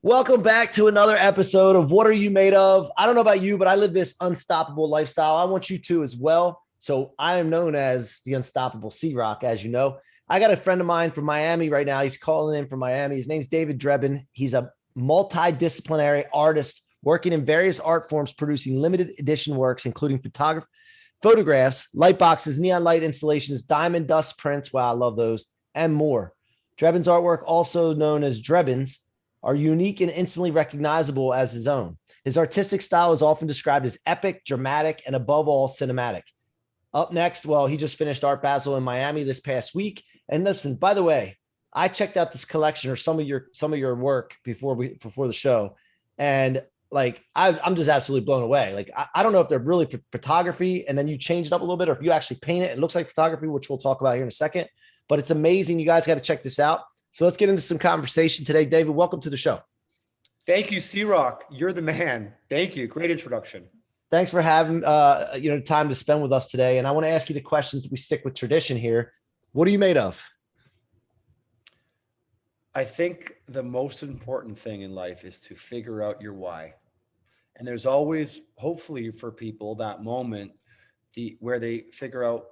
Welcome back to another episode of What Are You Made Of? I don't know about you, but I live this unstoppable lifestyle. I want you to as well. So I am known as the unstoppable C-Roc, as you know. I got a friend of mine from Miami right now. He's calling in from Miami. His name's David Drebin. He's a multidisciplinary artist working in various art forms, producing limited edition works, including photography, photographs, light boxes, neon light installations, diamond dust prints. Wow, I love those, and more. Drebin's artwork, also known as Drebins, are unique and instantly recognizable as his own. His artistic style is often described as epic, dramatic, and above all, cinematic. Up next, well, he just finished Art Basel in Miami this past week. And listen, by the way, I checked out this collection or some of your work before the show, and like I'm just absolutely blown away. Like I don't know if they're really photography, and then you change it up a little bit, or if you actually paint it, it looks like photography, which we'll talk about here in a second. But it's amazing. You guys got to check this out. So let's get into some conversation today. David, welcome to the show. Thank you, C-Roc. You're the man. Thank you. Great introduction. Thanks for having time to spend with us today. And I want to ask you the questions. We stick with tradition here. What are you made of? I think the most important thing in life is to figure out your why. And there's always, hopefully for people, that moment where they figure out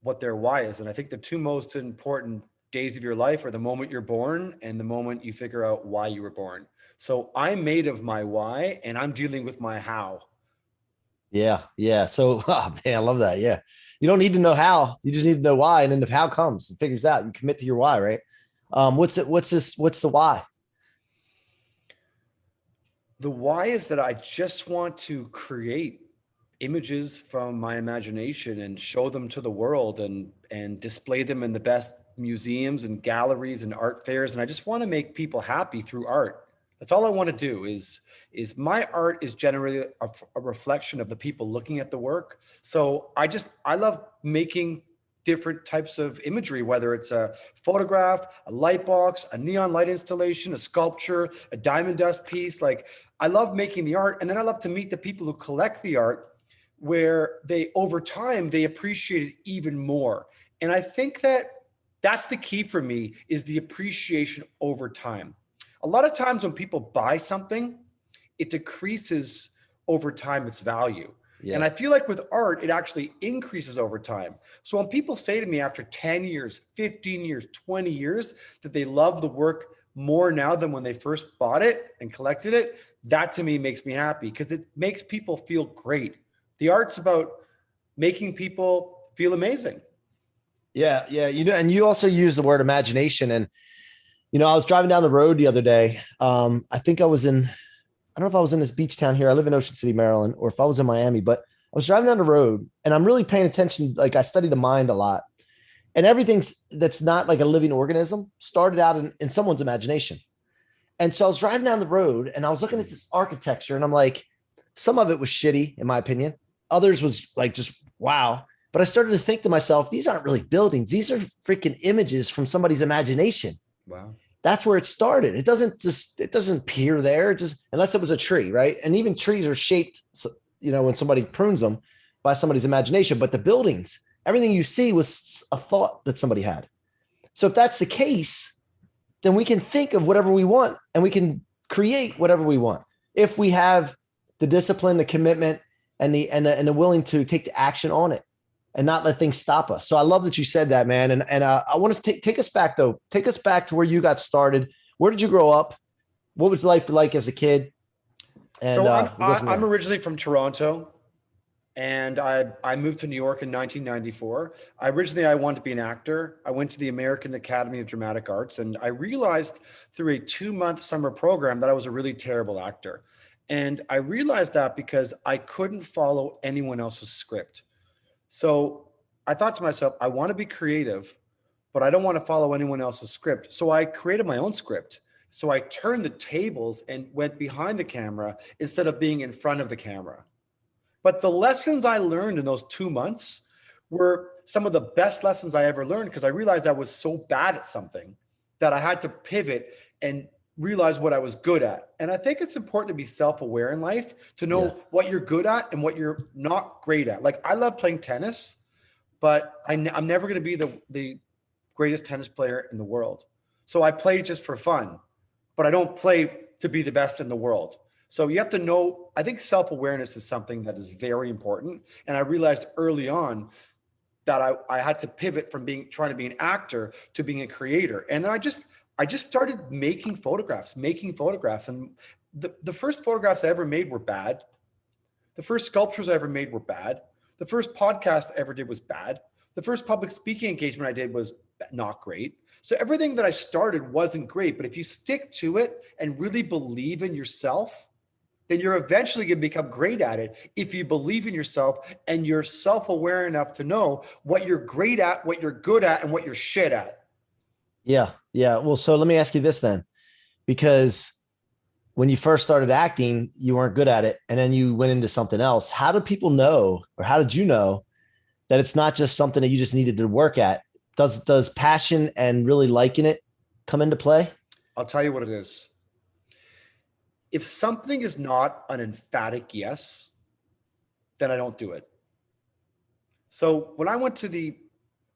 what their why is. And I think the two most important days of your life are the moment you're born and the moment you figure out why you were born. So I'm made of my why and I'm dealing with my how. Yeah. Yeah. So, oh, man, I love that. Yeah. You don't need to know how, you just need to know why. And then if how comes, it figures out, you commit to your why, right? What's the why? The why is that I just want to create images from my imagination and show them to the world and display them in the best museums and galleries and art fairs. And I just want to make people happy through art. That's all I want to do is my art is generally a reflection of the people looking at the work. So I love making different types of imagery, whether it's a photograph, a light box, a neon light installation, a sculpture, a diamond dust piece. Like I love making the art. And then I love to meet the people who collect the art where over time, they appreciate it even more. And I think that's the key for me is the appreciation over time. A lot of times when people buy something, it decreases over time its value. Yeah. And I feel like with art, it actually increases over time. So when people say to me after 10 years, 15 years, 20 years, that they love the work more now than when they first bought it and collected it, that to me makes me happy because it makes people feel great. The art's about making people feel amazing. Yeah. Yeah. And you also use the word imagination. And, I was driving down the road the other day. I think I don't know if I was in this beach town here. I live in Ocean City, Maryland, or if I was in Miami, but I was driving down the road and I'm really paying attention. Like I study the mind a lot, and everything that's not like a living organism started out in someone's imagination. And so I was driving down the road and I was looking at this architecture and I'm like, some of it was shitty in my opinion. Others was like, just wow. But I started to think to myself, these aren't really buildings. These are freaking images from somebody's imagination. Wow. That's where it started. It doesn't appear there, just unless it was a tree, right? And even trees are shaped, when somebody prunes them by somebody's imagination. But the buildings, everything you see was a thought that somebody had. So if that's the case, then we can think of whatever we want and we can create whatever we want if we have the discipline, the commitment, and the willing to take the action on it and not let things stop us. So I love that you said that, man. And I want to take us back though. Take us back to where you got started. Where did you grow up? What was life like as a kid? And so I'm originally from Toronto, and I moved to New York in 1994. I wanted to be an actor. I went to the American Academy of Dramatic Arts, and I realized through a 2-month summer program that I was a really terrible actor. And I realized that because I couldn't follow anyone else's script. So I thought to myself, I want to be creative, but I don't want to follow anyone else's script. So I created my own script. So I turned the tables and went behind the camera instead of being in front of the camera. But the lessons I learned in those 2 months were some of the best lessons I ever learned because I realized I was so bad at something that I had to pivot and realize what I was good at. And I think it's important to be self-aware in life, to know what you're good at and what you're not great at. Like I love playing tennis, but I'm never going to be the greatest tennis player in the world. So I play just for fun, but I don't play to be the best in the world. So you have to know, I think self-awareness is something that is very important. And I realized early on that I had to pivot from trying to be an actor to being a creator. And then I just started making photographs. And the first photographs I ever made were bad. The first sculptures I ever made were bad. The first podcast I ever did was bad. The first public speaking engagement I did was not great. So everything that I started wasn't great, but if you stick to it and really believe in yourself, then you're eventually going to become great at it if you believe in yourself and you're self-aware enough to know what you're great at, what you're good at, and what you're shit at. Yeah. Yeah. Well, so let me ask you this then, because when you first started acting, you weren't good at it. And then you went into something else. How do people know, or how did you know that it's not just something that you just needed to work at? Does passion and really liking it come into play? I'll tell you what it is. If something is not an emphatic yes, then I don't do it. So when I went to the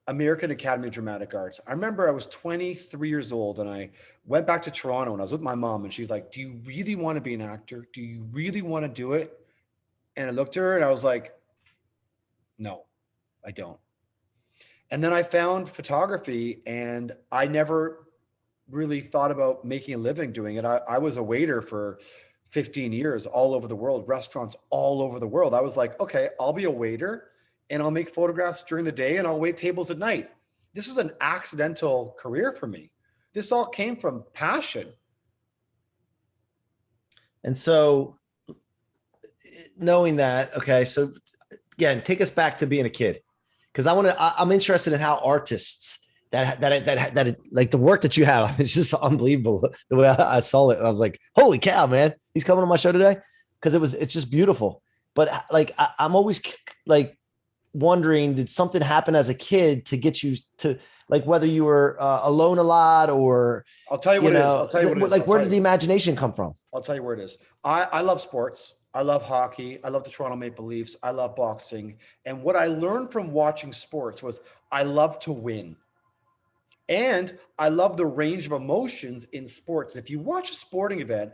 American Academy of Dramatic Arts, I remember I was 23 years old and I went back to Toronto and I was with my mom and she's like, do you really want to be an actor? Do you really want to do it? And I looked at her and I was like, no, I don't. And then I found photography and I never really thought about making a living doing it. I was a waiter for 15 years all over the world, restaurants all over the world. I was like, okay, I'll be a waiter and I'll make photographs during the day and I'll wait tables at night. This is an accidental career for me. This all came from passion. And so knowing that, okay, so again, take us back to being a kid. Because I'm interested in how artists that like the work that you have, it's just unbelievable. The way I saw it, I was like, holy cow, man, he's coming on my show today. Because it's just beautiful. But like, I'm always like wondering, did something happen as a kid to get you to, like, whether you were alone a lot or, I'll tell you what it is. I'll tell you what it is. Like, where did the imagination come from? I'll tell you where it is. I love sports. I love hockey. I love the Toronto Maple Leafs. I love boxing. And what I learned from watching sports was I love to win. And I love the range of emotions in sports. If you watch a sporting event,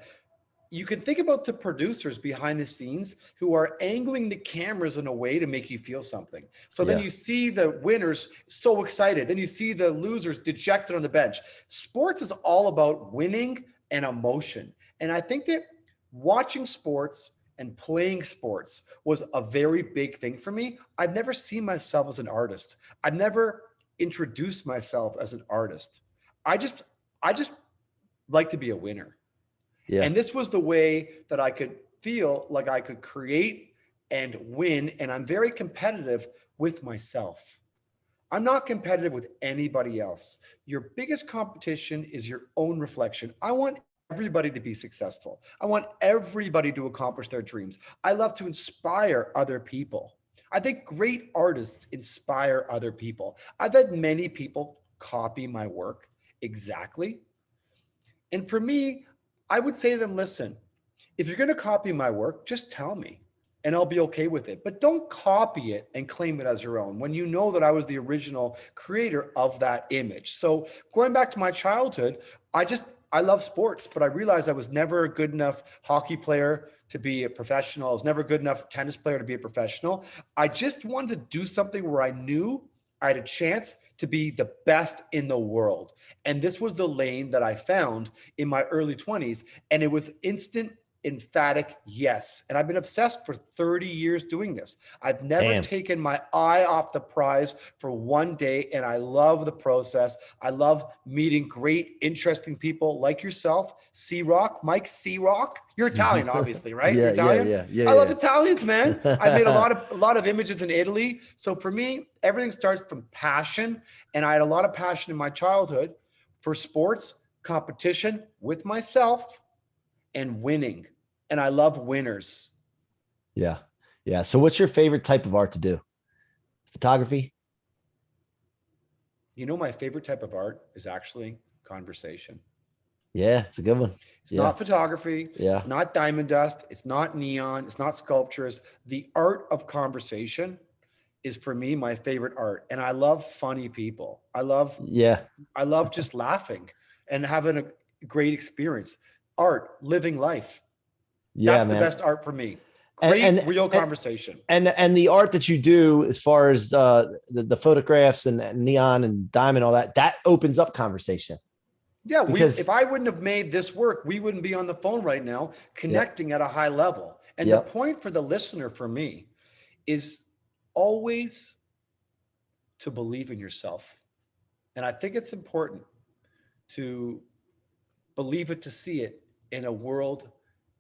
you can think about the producers behind the scenes who are angling the cameras in a way to make you feel something. So then you see the winners so excited. Then you see the losers dejected on the bench. Sports is all about winning and emotion. And I think that watching sports and playing sports was a very big thing for me. I've never seen myself as an artist. I've never introduced myself as an artist. I just like to be a winner. Yeah. And this was the way that I could feel like I could create and win. And I'm very competitive with myself. I'm not competitive with anybody else. Your biggest competition is your own reflection. I want everybody to be successful. I want everybody to accomplish their dreams. I love to inspire other people. I think great artists inspire other people. I've had many people copy my work exactly. And for me, I would say to them, listen, if you're going to copy my work, just tell me and I'll be okay with it. But don't copy it and claim it as your own when you know that I was the original creator of that image. So going back to my childhood, I love sports, but I realized I was never a good enough hockey player to be a professional. I was never a good enough tennis player to be a professional. I just wanted to do something where I knew I had a chance to be the best in the world. And this was the lane that I found in my early 20s. And it was instant, emphatic yes. And I've been obsessed for 30 years doing this. I've never taken my eye off the prize for one day. And I love the process. I love meeting great, interesting people like yourself, C-Roc, Mike C-Roc. You're Italian, obviously, right? Yeah, You're Italian? Yeah. I love Italians, man. I made a lot of images in Italy. So for me, everything starts from passion. And I had a lot of passion in my childhood for sports, competition with myself, and winning. And I love winners. Yeah. Yeah. So what's your favorite type of art to do? Photography? You know, my favorite type of art is actually conversation. Yeah, it's a good one. It's not photography. Yeah. It's not diamond dust. It's not neon. It's not sculptures. The art of conversation is, for me, my favorite art. And I love funny people. I love just laughing and having great experience. Art, living life. Yeah, That's man. the best art for me. Great, real conversation. And the art that you do, as far as the photographs and neon and diamond, all that opens up conversation. Yeah, if I wouldn't have made this work, we wouldn't be on the phone right now connecting at a high level. And the point for the listener, for me, is always to believe in yourself. And I think it's important to believe it to see it in a world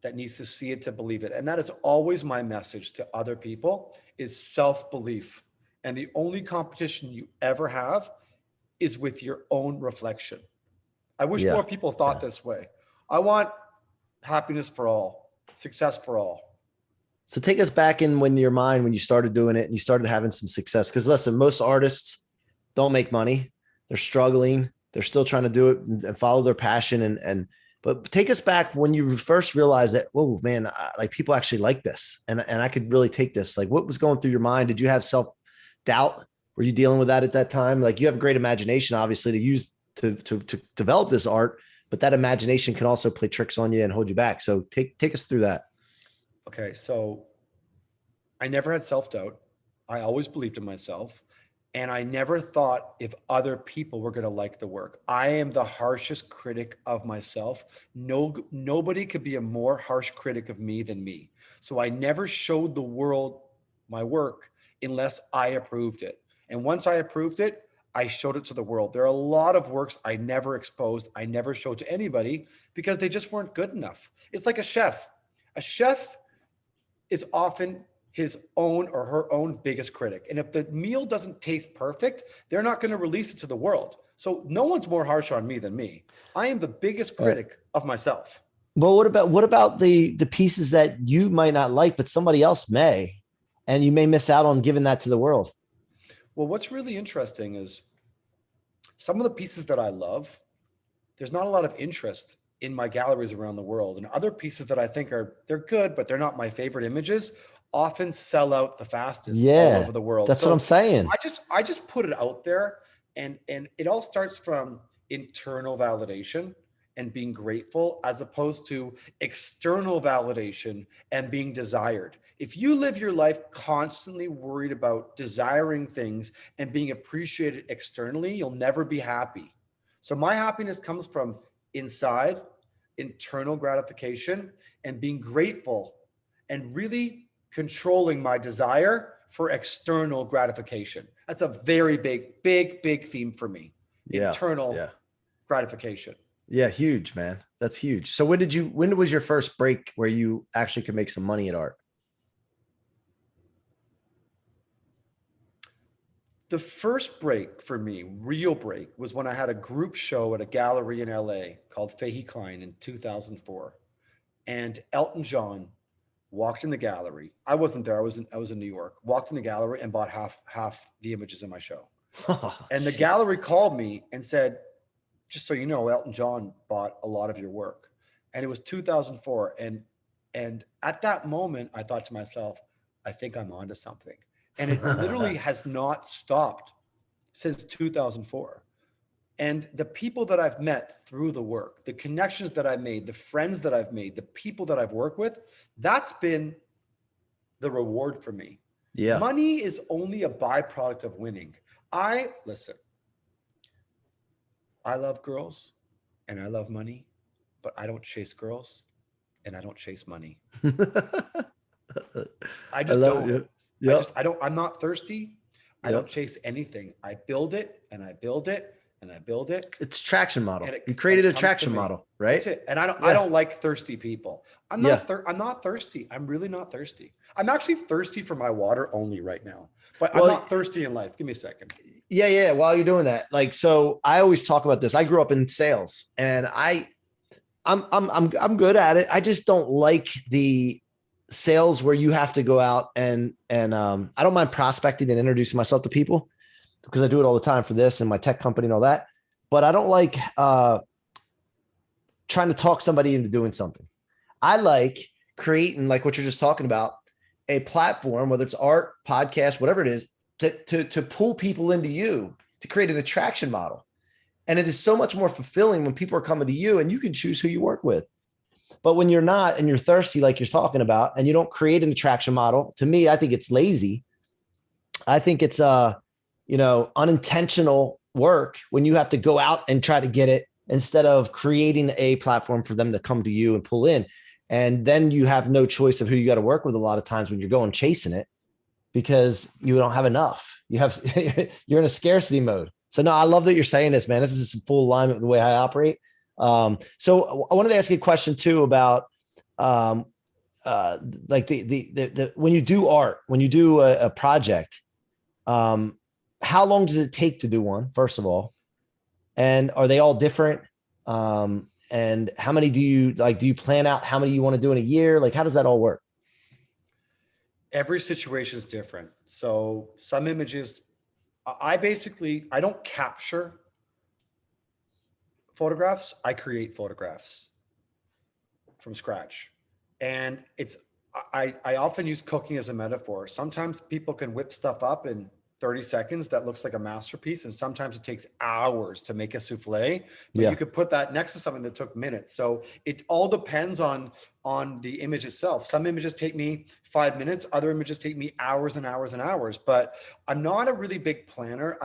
that needs to see it to believe it. And that is always my message to other people, is self-belief. And the only competition you ever have is with your own reflection. I wish more people thought this way. I want happiness for all, success for all. So take us back in when you started doing it and you started having some success. Because listen, most artists don't make money. They're struggling. They're still trying to do it and follow their passion. But take us back when you first realized that, whoa, man, like people actually like this, and I could really take this. Like, what was going through your mind? Did you have self-doubt? Were you dealing with that at that time? Like, you have a great imagination, obviously, to use to develop this art, but that imagination can also play tricks on you and hold you back. So take us through that. Okay, so I never had self-doubt. I always believed in myself. And I never thought if other people were going to like the work. I am the harshest critic of myself. Nobody could be a more harsh critic of me than me. So I never showed the world my work unless I approved it. And once I approved it, I showed it to the world. There are a lot of works I never exposed, I never showed to anybody because they just weren't good enough. It's like a chef. A chef is often his own or her own biggest critic. And if the meal doesn't taste perfect, they're not going to release it to the world. So no one's more harsh on me than me. I am the biggest critic of myself. Well, what about the pieces that you might not like, but somebody else may, and you may miss out on giving that to the world? Well, what's really interesting is some of the pieces that I love, there's not a lot of interest in my galleries around the world. And other pieces that I think they're good, but they're not my favorite images, often sell out the fastest all over the world. That's what I'm saying. I just put it out there, and it all starts from internal validation and being grateful, as opposed to external validation and being desired. If you live your life constantly worried about desiring things and being appreciated externally, you'll never be happy. So my happiness comes from inside, internal gratification, and being grateful and really controlling my desire for external gratification. That's a very big theme for me. Internal gratification. Yeah, huge, man. That's huge. So when was your first break where you actually could make some money at art? The first break for me, real break, was when I had a group show at a gallery in LA called Fahey Klein in 2004. And Elton John walked in the gallery. I wasn't there. I was in New York. Walked in the gallery and bought half the images in my show. And the gallery called me and said, just so you know, Elton John bought a lot of your work. And it was 2004. And at that moment, I thought to myself, I think I'm onto something. And it literally has not stopped since 2004. And the people that I've met through the work, the connections that I made, the friends that I've made, the people that I've worked with, that's been the reward for me. Yeah. Money is only a byproduct of winning. Listen, I love girls and I love money, but I don't chase girls and I don't chase money. I just don't. Yep. I'm not thirsty. I don't chase anything. I build it and I build it and I build it. It's a traction model. You created a traction model, right? That's it. And I don't like thirsty people. I'm not thirsty. I'm really not thirsty. I'm actually thirsty for my water only right now, but I'm not thirsty in life. Give me a second. Yeah. While you're doing that, so I always talk about this. I grew up in sales and I'm good at it. I just don't like the sales where you have to go out and I don't mind prospecting and introducing myself to people because I do it all the time for this and my tech company and all that. But I don't like trying to talk somebody into doing something. I like creating, like what you're just talking about, a platform, whether it's art, podcast, whatever it is, to pull people into you, to create an attraction model. And it is so much more fulfilling when people are coming to you and you can choose who you work with. But when you're not and you're thirsty, like you're talking about, and you don't create an attraction model, to me, I think it's lazy. I think it's unintentional work when you have to go out and try to get it instead of creating a platform for them to come to you and pull in. And then you have no choice of who you got to work with a lot of times when you're going chasing it because you don't have enough. You're in a scarcity mode. So no, I love that you're saying this, man. This is in full alignment with the way I operate. So I wanted to ask you a question too about like the when you do art, when you do a project, how long does it take to do one, first of all? And are they all different? And how many do you plan out how many you want to do in a year? Like, how does that all work? Every situation is different. So some images, I don't capture photographs. I create photographs from scratch. And I often use cooking as a metaphor. Sometimes people can whip stuff up in 30 seconds that looks like a masterpiece, and sometimes it takes hours to make a souffle, but you could put that next to something that took minutes. So it all depends on the image itself. Some images take me 5 minutes, other images take me hours and hours and hours, but I'm not a really big planner.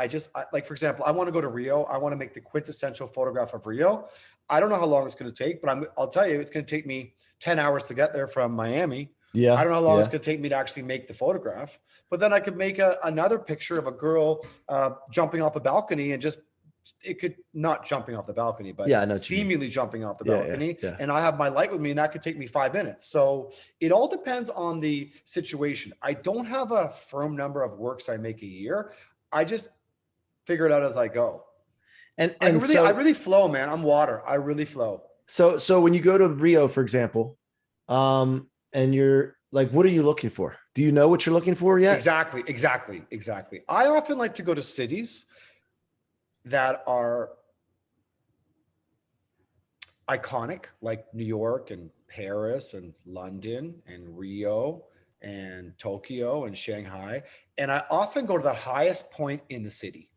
Like, for example, I want to go to Rio. I want to make the quintessential photograph of Rio. I don't know how long it's going to take, but I'll tell you, it's going to take me 10 hours to get there from Miami. Yeah. I don't know how long it's going to take me to actually make the photograph, but then I could make another picture of a girl jumping off a balcony, and it could not jumping off the balcony, but seemingly jumping off the balcony. And I have my light with me, and that could take me 5 minutes. So it all depends on the situation. I don't have a firm number of works I make a year. I just figure it out as I go. And I really flow, man. I'm water. I really flow. So when you go to Rio, for example, and you're like, what are you looking for? Do you know what you're looking for yet? Exactly. I often like to go to cities that are iconic, like New York and Paris and London and Rio and Tokyo and Shanghai. And I often go to the highest point in the city.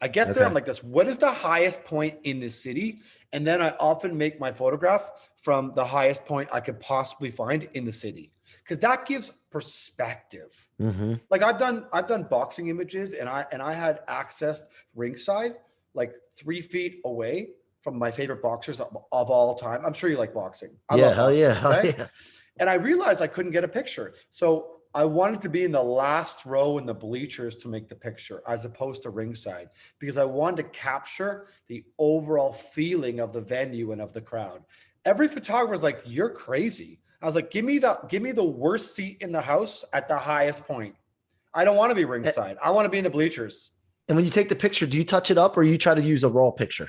I get there, I'm like this, what is the highest point in this city? And then I often make my photograph from the highest point I could possibly find in the city, because that gives perspective. Mm-hmm. Like I've done boxing images, and I had access ringside, like 3 feet away from my favorite boxers of all time. I'm sure you like boxing. I love boxing, hell yeah. And I realized I couldn't get a picture. So I wanted to be in the last row in the bleachers to make the picture, as opposed to ringside, because I wanted to capture the overall feeling of the venue and of the crowd. Every photographer was like, "You're crazy." I was like, give me the worst seat in the house at the highest point. I don't want to be ringside. I want to be in the bleachers. And when you take the picture, do you touch it up, or you try to use a raw picture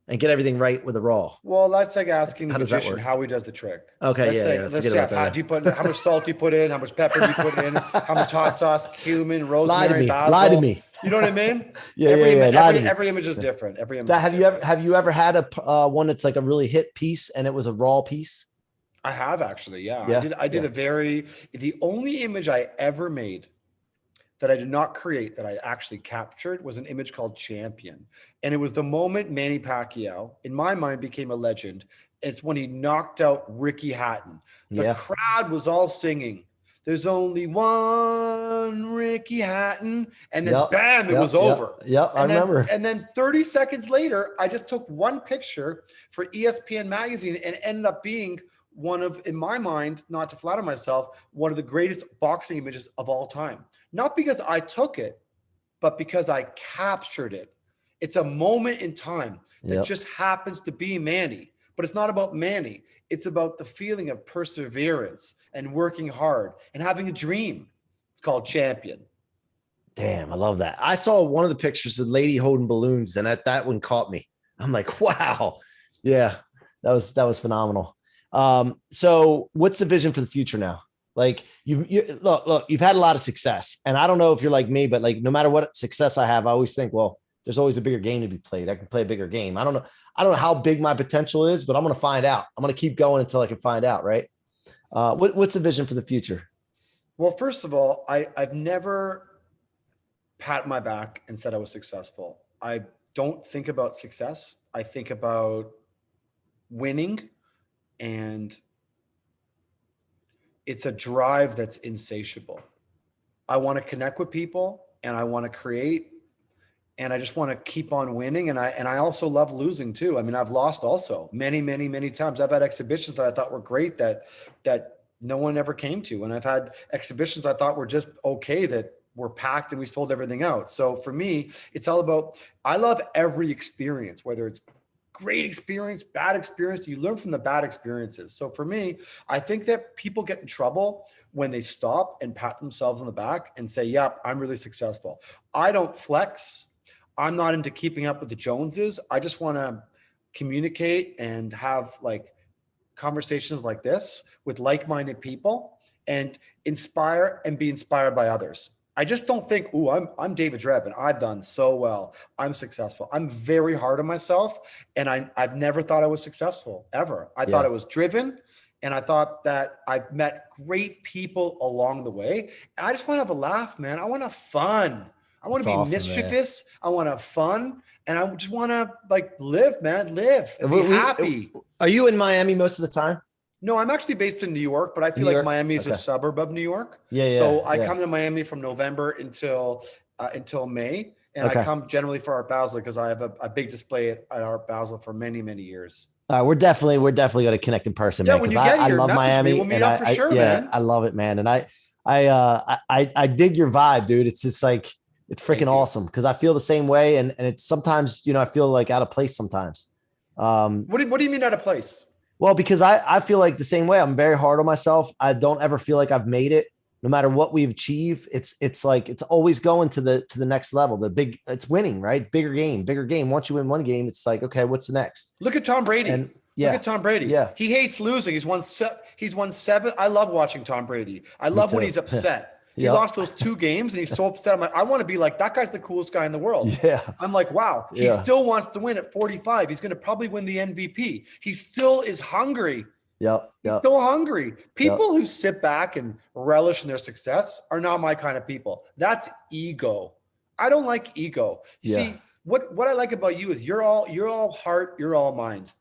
and get everything right with a raw? Well, that's like asking the magician how he does the trick. Okay, let's say how much salt you put in, how much pepper you put in, how much hot sauce, cumin, rosemary, basil. Lie to me. You know what I mean? Every image is different. Have you ever had a one that's like a really hit piece and it was a raw piece? I have actually. Yeah. I did the only image I ever made that I did not create, that I actually captured, was an image called Champion. And it was the moment Manny Pacquiao, in my mind, became a legend. It's when he knocked out Ricky Hatton. The crowd was all singing, "There's only one Ricky Hatton." And then bam, it was over. I remember. And then 30 seconds later, I just took one picture for ESPN magazine, and it ended up being one of, in my mind, not to flatter myself, one of the greatest boxing images of all time. Not because I took it, but because I captured it. It's a moment in time that just happens to be Manny, but it's not about Manny. It's about the feeling of perseverance and working hard and having a dream. It's called Champion. Damn, I love that. I saw one of the pictures of the lady holding balloons, and that one caught me. I'm like, wow. Yeah, that was phenomenal. So what's the vision for the future now? Like look, you've had a lot of success, and I don't know if you're like me, but like, no matter what success I have, I always think, well, there's always a bigger game to be played. I can play a bigger game. I don't know how big my potential is, but I'm going to find out. I'm going to keep going until I can find out. Right. What's the vision for the future? Well, first of all, I've never pat my back and said I was successful. I don't think about success. I think about winning, and it's a drive that's insatiable. I want to connect with people, and I want to create, and I just want to keep on winning. And I also love losing too. I mean, I've lost also many, many, many times. I've had exhibitions that I thought were great that no one ever came to. And I've had exhibitions I thought were just okay that were packed and we sold everything out. So for me, it's all about, I love every experience, whether it's great experience, bad experience. You learn from the bad experiences. So for me, I think that people get in trouble when they stop and pat themselves on the back and say, yep, I'm really successful. I don't flex. I'm not into keeping up with the Joneses. I just want to communicate and have like conversations like this with like-minded people and inspire and be inspired by others. I just don't think, I'm David Drebin. I've done so well. I'm successful. I'm very hard on myself. And I've never thought I was successful ever. I thought I was driven. And I thought that I've met great people along the way. And I just want to have a laugh, man. I want to have fun. I want to be mischievous. Man. I want to have fun. And I just want to like live, man, live and be happy. Are you in Miami most of the time? No, I'm actually based in New York, but I feel like Miami is a suburb of New York. So I come to Miami from November until May. And I come generally for Art Basel because I have a big display at Art Basel for many, many years. We're definitely going to connect in person, man. When you get here, I love Miami. We'll meet up for sure, man. I love it, man. And I dig your vibe, dude. It's just like, it's freaking awesome because I feel the same way. And it's sometimes, I feel like out of place sometimes. What do you mean out of place? Well, because I feel like the same way. I'm very hard on myself. I don't ever feel like I've made it. No matter what we've achieved, it's like it's always going to the next level. It's winning, right? Bigger game. Once you win one game, it's like, okay, what's the next? Look at Tom Brady. Look at Tom Brady. Yeah. He hates losing. He's won 7. I love watching Tom Brady. I love when he's upset. He lost those 2 games and he's so upset. I'm like, I want to be like, that guy's the coolest guy in the world. Yeah. I'm like, wow, he still wants to win at 45. He's going to probably win the MVP. He still is hungry. Yep. He's so hungry. People who sit back and relish in their success are not my kind of people. That's ego. I don't like ego. You see, what I like about you is you're all heart, you're all mind.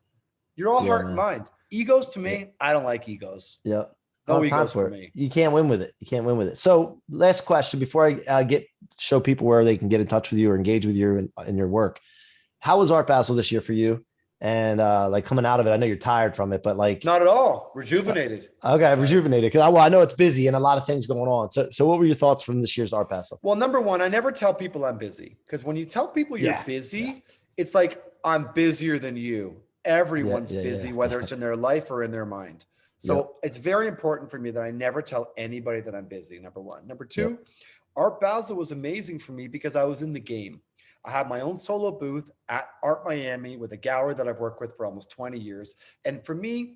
You're all heart and mind. Egos to me, I don't like egos. Yeah. No egos for me. You can't win with it. So last question before I show people where they can get in touch with you or engage with you in your work. How was Art Basel this year for you? And like coming out of it, I know you're tired from it, but like not at all. Rejuvenated. Okay, rejuvenated. Because I know it's busy and a lot of things going on. So what were your thoughts from this year's Art Basel? Well, number one, I never tell people I'm busy because when you tell people you're busy, it's like I'm busier than you. Everyone's busy, whether it's in their life or in their mind. So it's very important for me that I never tell anybody that I'm busy. Number one. Number two, Art Basel was amazing for me because I was in the game. I have my own solo booth at Art Miami with a gallery that I've worked with for almost 20 years. And for me,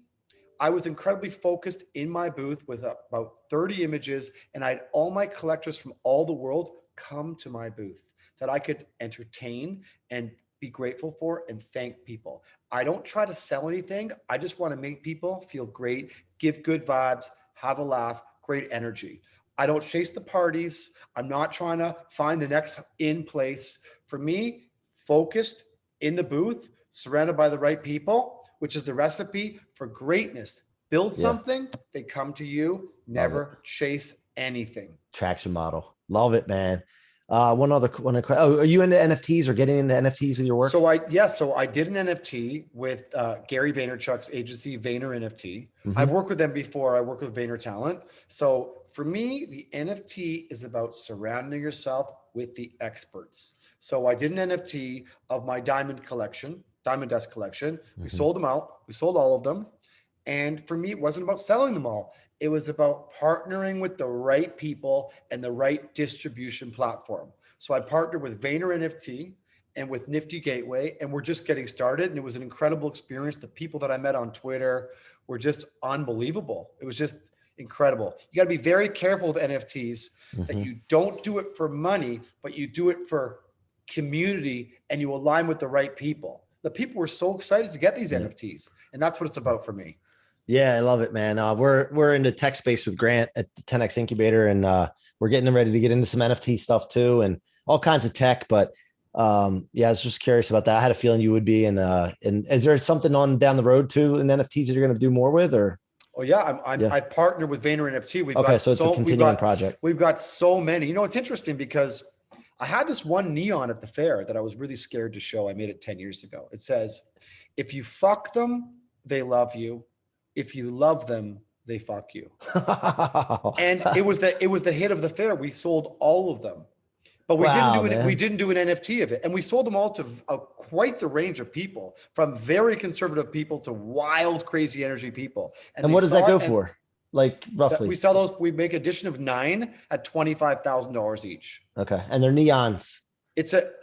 I was incredibly focused in my booth with about 30 images, and I had all my collectors from all the world come to my booth that I could entertain and be grateful for and thank people. I don't try to sell anything. I just want to make people feel great, give good vibes, have a laugh, great energy. I don't chase the parties. I'm not trying to find the next in place. For me, focused in the booth, surrounded by the right people, which is the recipe for greatness. Build something, they come to you, never chase anything. Traction model. Love it, man. One other. Are you into NFTs or getting into NFTs with your work? So I did an NFT with Gary Vaynerchuk's agency, Vayner NFT. Mm-hmm. I've worked with them before. I work with Vayner Talent. So for me, the NFT is about surrounding yourself with the experts. So I did an NFT of my Diamond Dust collection. Mm-hmm. We sold them out. We sold all of them. And for me, it wasn't about selling them all. It was about partnering with the right people and the right distribution platform. So I partnered with Vayner NFT and with Nifty Gateway, and we're just getting started. And it was an incredible experience. The people that I met on Twitter were just unbelievable. It was just incredible. You got to be very careful with NFTs that you don't do it for money, but you do it for community and you align with the right people. The people were so excited to get these NFTs, and that's what it's about for me. Yeah, I love it, man. We're into tech space with Grant at the 10X Incubator, and we're getting ready to get into some NFT stuff too, and all kinds of tech. But Yeah, I was just curious about that. I had a feeling you would be. And is there something on down the road too in NFTs that you're going to do more with, or? Oh yeah, Yeah. I've partnered with Vayner NFT. Okay, so it's a continuing project. We've got so many. You know, it's interesting because I had this one neon at the fair that I was really scared to show. I made it 10 years ago. It says, "If you fuck them, they love you. If you love them, they fuck you." And it was the hit of the fair. We sold all of them. But we didn't do an NFT of it, and we sold them all to quite the range of people, from very conservative people to wild, crazy energy people. And what does that go for? Like roughly, we sell those. We make edition of 9 at $25,000 each. Okay, and they're neons.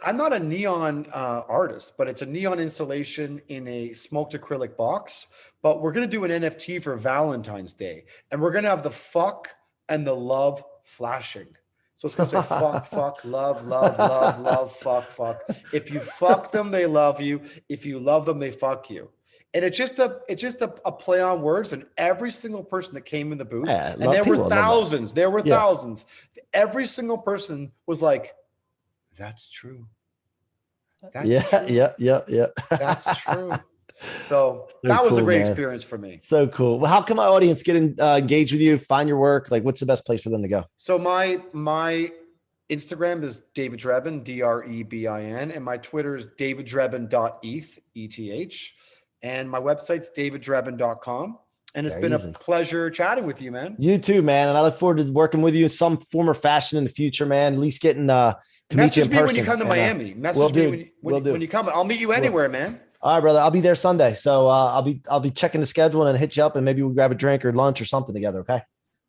I'm not a neon artist, but it's a neon installation in a smoked acrylic box. But we're gonna do an NFT for Valentine's Day, and we're gonna have the fuck and the love flashing. So it's gonna say fuck, fuck, love, love, love, love, fuck, fuck. If you fuck them, they love you. If you love them, they fuck you. And it's just a play on words. And every single person that came in the booth, and there were thousands, every single person was like, "That's true. That's true. Yeah. That's true." So that was a great experience for me. So cool. Well, how can my audience get engaged with you, find your work? Like, what's the best place for them to go? So my Instagram is David Drebin, Drebin, and my Twitter is daviddrebin.eth, ETH. And my website's daviddrebin.com. And it's been a pleasure chatting with you, man. You too, man. And I look forward to working with you in some form or fashion in the future, man. At least getting to meet you in person. Message me when you come to Miami. Message me when you come. I'll meet you anywhere, man. All right, brother. I'll be there Sunday. So I'll be checking the schedule and hit you up, and maybe we'll grab a drink or lunch or something together. Okay.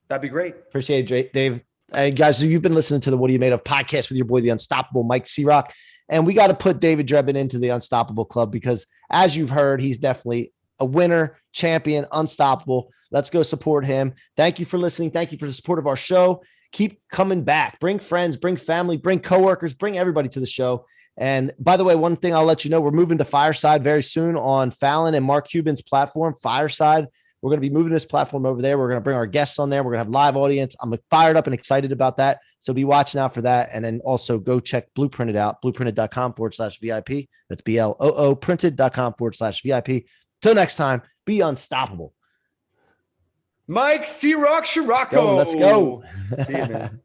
That'd be great. Appreciate it, Dave. Hey guys, so you've been listening to the What Are You Made Of podcast with your boy, the Unstoppable Mike C-Roc. And we got to put David Drebin into the Unstoppable Club because, as you've heard, he's definitely a winner, champion, unstoppable. Let's go support him. Thank you for listening. Thank you for the support of our show. Keep coming back. Bring friends, bring family, bring coworkers, bring everybody to the show. And by the way, one thing I'll let you know, we're moving to Fireside very soon on Fallon and Mark Cuban's platform, Fireside. We're going to be moving this platform over there. We're going to bring our guests on there. We're going to have live audience. I'm fired up and excited about that. So be watching out for that. And then also go check Blueprinted out, blueprinted.com/VIP. That's BLOO printed.com/VIP. Till next time, be unstoppable. Mike C-Roc Ciorrocco. Let's go. See you, man.